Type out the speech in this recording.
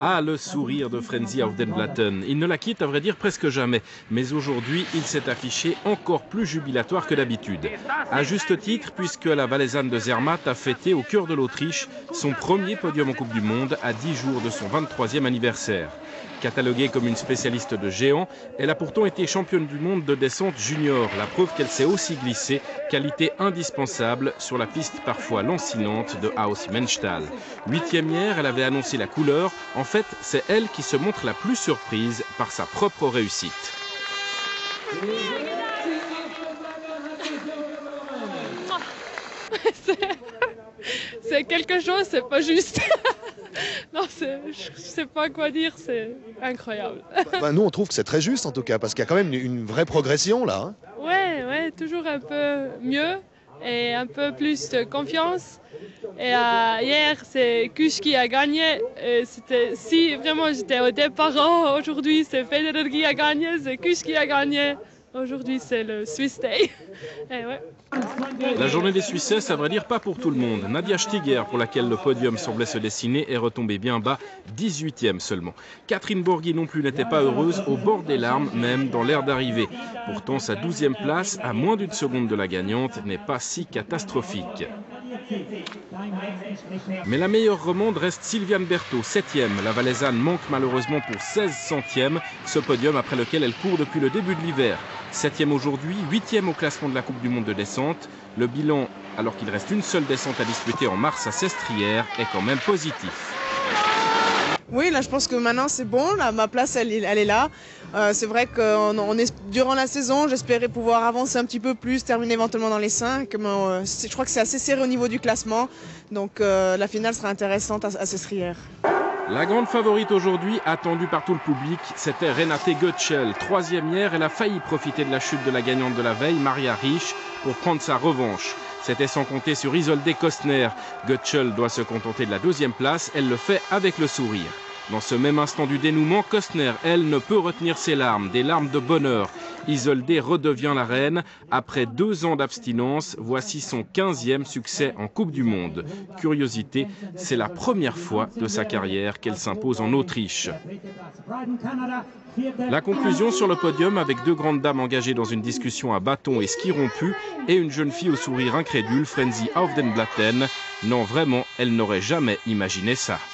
Ah, le sourire de Frenzy auf den Blatten. Il ne la quitte à vrai dire presque jamais. Mais aujourd'hui, il s'est affiché encore plus jubilatoire que d'habitude. À juste titre, puisque la Valaisanne de Zermatt a fêté au cœur de l'Autriche son premier podium en Coupe du Monde à 10 jours de son 23e anniversaire. Cataloguée comme une spécialiste de géants, elle a pourtant été championne du monde de descente junior. La preuve qu'elle s'est aussi glissée, qualité indispensable sur la piste parfois lancinante de Haus-Mennstahl. 8e hier, elle avait annoncé la couleur. En fait, c'est elle qui se montre la plus surprise par sa propre réussite. C'est quelque chose, c'est pas juste. Non, je sais pas quoi dire, c'est incroyable. Nous, on trouve que c'est très juste en tout cas, parce qu'il y a quand même une vraie progression là. Ouais, toujours un peu mieux et un peu plus de confiance. Et hier, c'est Kusch qui a gagné. Si vraiment j'étais au départ, aujourd'hui c'est Federer qui a gagné, c'est Kusch qui a gagné. Aujourd'hui, c'est le Swiss Day. Et ouais. La journée des Suissesses, à vrai dire, pas pour tout le monde. Nadia Stiger, pour laquelle le podium semblait se dessiner, est retombée bien bas, 18e seulement. Catherine Borghi non plus n'était pas heureuse, au bord des larmes, même dans l'air d'arrivée. Pourtant, sa 12e place, à moins d'une seconde de la gagnante, n'est pas si catastrophique. Mais la meilleure romande reste Sylviane Berthaud, 7e. La Valaisanne manque malheureusement pour 16 centièmes, ce podium après lequel elle court depuis le début de l'hiver. 7e aujourd'hui, 8e au classement de la Coupe du Monde de descente. Le bilan, alors qu'il reste une seule descente à disputer en mars à Sestriere, est quand même positif. Oui, là je pense que maintenant c'est bon, là, ma place elle est là. C'est vrai que durant la saison, j'espérais pouvoir avancer un petit peu plus, terminer éventuellement dans les 5. Je crois que c'est assez serré au niveau du classement, donc la finale sera intéressante à Sestriere. La grande favorite aujourd'hui, attendue par tout le public, c'était Renate Götzschel. 3e hier, elle a failli profiter de la chute de la gagnante de la veille, Maria Riesch, pour prendre sa revanche. C'était sans compter sur Isolde Kostner. Götzschel doit se contenter de la 2e place, elle le fait avec le sourire. Dans ce même instant du dénouement, Kostner, elle, ne peut retenir ses larmes, des larmes de bonheur. Isolde redevient la reine. Après 2 ans d'abstinence, voici son 15e succès en Coupe du Monde. Curiosité, c'est la première fois de sa carrière qu'elle s'impose en Autriche. La conclusion sur le podium avec 2 grandes dames engagées dans une discussion à bâton et ski rompu et une jeune fille au sourire incrédule, Frenzy auf den Blatten. Non, vraiment, elle n'aurait jamais imaginé ça.